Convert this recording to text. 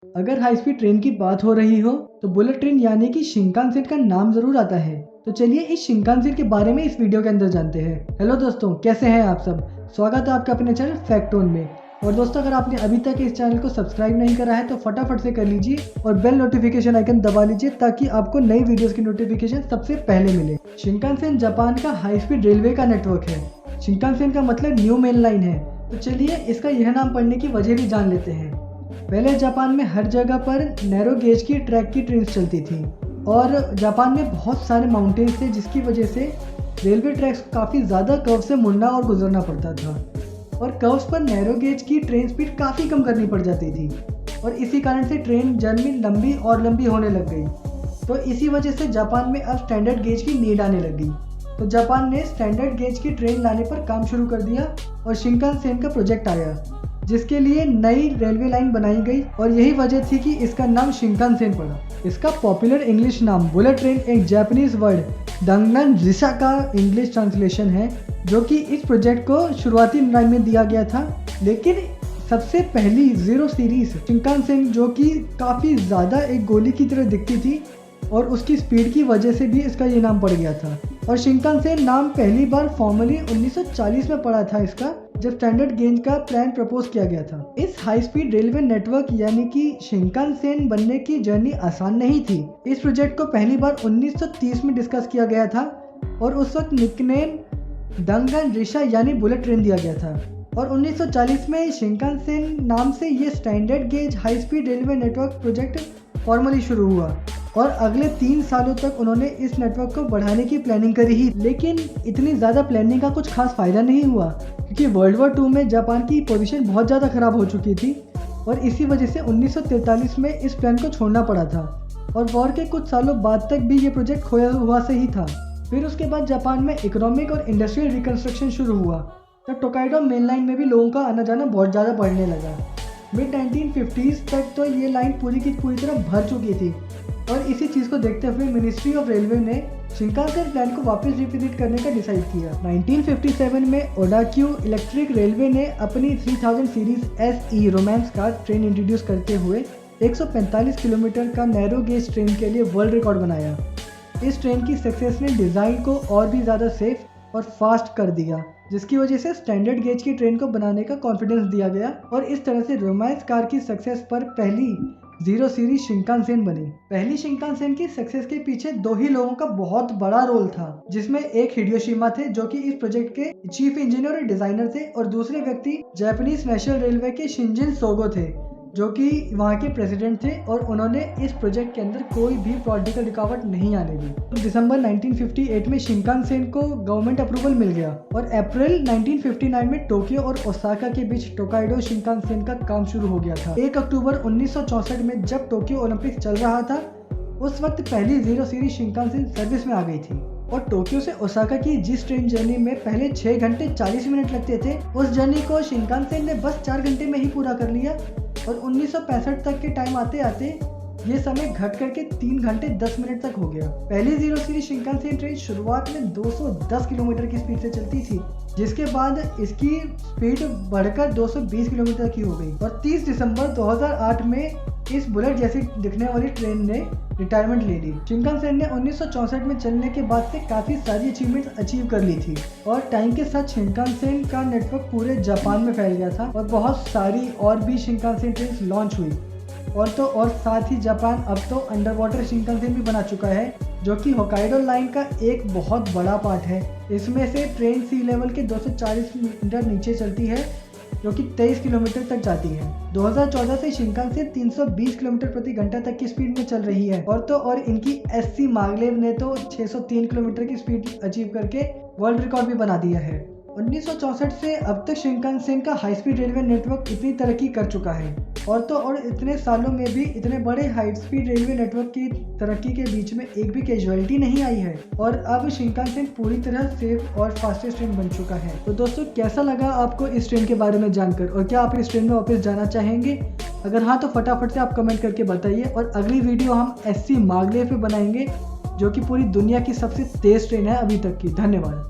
अगर high speed train की बात हो रही हो तो बुलेट ट्रेन यानी कि शिंकानसेन का नाम जरूर आता है। तो चलिए इस शिंकानसेन के बारे में इस वीडियो के अंदर जानते हैं। हेलो दोस्तों, कैसे हैं आप सब। स्वागत है आपका अपने चैनल फैक्टोन में। और दोस्तों, अगर आपने अभी तक इस चैनल को सब्सक्राइब नहीं करा है तो फटाफट से कर लीजिए और बेल नोटिफिकेशन आइकन दबा लीजिए ताकि आपको नई वीडियोस की नोटिफिकेशन सबसे पहले मिले। शिंकानसेन जापान का हाई स्पीड रेलवे का नेटवर्क है। शिंकानसेन का मतलब न्यू मेन लाइन है। तो चलिए इसका यह नाम पड़ने की वजह भी जान लेते हैं। पहले जापान में हर जगह पर नैरो गेज की ट्रैक की ट्रेन चलती थी और जापान में बहुत सारे माउंटेन्स थे जिसकी वजह से रेलवे ट्रैक्स को काफ़ी ज़्यादा कर्व से मुड़ना और गुजरना पड़ता था और कर्व्स पर नैरो गेज की ट्रेन स्पीड काफ़ी कम करनी पड़ जाती थी और इसी कारण से ट्रेन जर्नी लंबी और लंबी होने लग गई। तो इसी वजह से जापान में अब स्टैंडर्ड गेज की नीड आने लगी। तो जापान ने स्टैंडर्ड गेज की ट्रेन लाने पर काम शुरू कर दिया और शिंकानसेन का प्रोजेक्ट आया जिसके लिए नई रेलवे लाइन बनाई गई और यही वजह थी कि इसका नाम शिंकानसेन पड़ा। इसका पॉपुलर इंग्लिश नाम बुलेट ट्रेन एक जापानीज वर्ड दंगन रिशा का इंग्लिश ट्रांसलेशन है जो कि इस प्रोजेक्ट को शुरुआती लाइन में दिया गया था। लेकिन सबसे पहली जीरो सीरीज शिंकानसेन जो कि काफ़ी ज़्यादा एक गोली की तरह दिखती थी और उसकी स्पीड की वजह से भी इसका ये नाम पड़ गया था। और शिंकानसेन नाम पहली बार फॉर्मली 1940 में पड़ा था इसका, जब स्टैंडर्ड गेज का प्लान प्रपोज किया गया था। इस हाई स्पीड रेलवे नेटवर्क यानी कि शिंकानसेन बनने की जर्नी आसान नहीं थी। इस प्रोजेक्ट को पहली बार 1930 में डिस्कस किया गया था और उस वक्त निकनेम दंगन रिशा यानी बुलेट ट्रेन दिया गया था और 1940 में शिंकानसेन नाम से ये standard gauge high speed railway network project formally शुरू हुआ और अगले 3 सालों तक उन्होंने इस नेटवर्क को बढ़ाने की प्लानिंग करी ही। लेकिन इतनी ज़्यादा प्लानिंग का कुछ खास फायदा नहीं हुआ क्योंकि वर्ल्ड वॉर 2 में जापान की पोजीशन बहुत ज़्यादा ख़राब हो चुकी थी और इसी वजह से 1943 में इस प्लान को छोड़ना पड़ा था और वॉर के कुछ सालों बाद तक भी ये प्रोजेक्ट खोया हुआ से ही था। फिर उसके बाद जापान में इकोनॉमिक और इंडस्ट्रियल रिकन्स्ट्रक्शन शुरू हुआ तो टोकाइडो मेन लाइन में भी लोगों का आना जाना बहुत ज़्यादा बढ़ने लगा। मिड 1950s तक तो ये लाइन पूरी की पूरी तरह भर चुकी थी और इसी चीज़ को देखते हुए मिनिस्ट्री ऑफ रेलवे ने शिंकानसेन प्लान को वापस रिविजिट करने का डिसाइड किया। 1957 में ओडाक्यू इलेक्ट्रिक रेलवे ने अपनी 3000 series SE romance car train introduce करते हुए 145 किलोमीटर का नैरो गेज ट्रेन के लिए वर्ल्ड रिकॉर्ड बनाया। इस ट्रेन की सक्सेस ने डिज़ाइन को और भी ज़्यादा सेफ और फास्ट कर दिया जिसकी वजह से स्टैंडर्ड गेज की ट्रेन को बनाने का कॉन्फिडेंस दिया गया और इस तरह से रोमांस कार की सक्सेस पर पहली जीरो सीरीज शिंकानसेन बनी। पहली शिंकानसेन की सक्सेस के पीछे 2 ही लोगों का बहुत बड़ा रोल था जिसमें एक हिडेयोशिमा थे जो कि इस प्रोजेक्ट के चीफ इंजीनियर और डिजाइनर थे और दूसरे व्यक्ति जापानीज नेशनल रेलवे के शिंजिन सोगो थे जो कि वहाँ के प्रेसिडेंट थे और उन्होंने इस प्रोजेक्ट के अंदर कोई भी पॉलिटिकल रुकावट नहीं आने दी। दिसंबर 1958 में शिंकानसेन को गवर्नमेंट अप्रूवल मिल गया और अप्रैल 1959 में टोक्यो और ओसाका के बीच टोकाइडो शिंकानसेन का काम शुरू हो गया था। 1 अक्टूबर 1964 में जब टोक्यो ओलंपिक्स चल रहा था उस वक्त पहली जीरो सीरीज शिंकानसेन सर्विस में आ गई थी और टोक्यो से ओसाका की जिस ट्रेन जर्नी में पहले 6 घंटे 40 मिनट लगते थे उस जर्नी को शिंकानसेन ने बस 4 घंटे में ही पूरा कर लिया और 1965 तक के टाइम आते आते ये समय घट करके 3 घंटे 10 मिनट तक हो गया। पहली जीरो सीरीज शिंकानसेन ट्रेन शुरुआत में 210 किलोमीटर की स्पीड से चलती थी जिसके बाद इसकी स्पीड बढ़कर 220 किलोमीटर की हो गई और 30 दिसंबर 2008 में इस बुलेट जैसी दिखने वाली ट्रेन ने रिटायरमेंट ले ली। शिंकानसेन ने 1964 में चलने के बाद से काफ़ी सारी अचीवमेंट्स अचीव कर ली थी और टाइम के साथ शिंकानसेन का नेटवर्क पूरे जापान में फैल गया था और बहुत सारी और भी शिंकानसेन ट्रेन लॉन्च हुई और साथ ही जापान अब तो अंडर वाटर शिंकानसेन भी बना चुका है जो कि होकाइडो लाइन का एक बहुत बड़ा पार्ट है। इसमें से ट्रेन सी लेवल के 240 मीटर नीचे चलती है जो कि 23 किलोमीटर तक जाती है। 2014 से शिंकानसेन 320 किलोमीटर प्रति घंटा तक की स्पीड में चल रही है और इनकी SC मागलेव ने तो 603 किलोमीटर की स्पीड अचीव करके वर्ल्ड रिकॉर्ड भी बना दिया है। 1964 से अब तक शिंकानसेन का हाई स्पीड रेलवे नेटवर्क इतनी तरक्की कर चुका है और इतने सालों में भी इतने बड़े हाई स्पीड रेलवे नेटवर्क की तरक्की के बीच में एक भी कैजुअलिटी नहीं आई है और अब शिंकानसेन पूरी तरह सेफ और फास्टेस्ट ट्रेन बन चुका है। तो दोस्तों, कैसा लगा आपको इस ट्रेन के बारे में जानकर और क्या आप इस ट्रेन में वापस जाना चाहेंगे? अगर हाँ तो फटाफट से आप कमेंट करके बताइए और अगली वीडियो हम SC मागलेव पे बनाएंगे जो कि पूरी दुनिया की सबसे तेज ट्रेन है अभी तक की। धन्यवाद।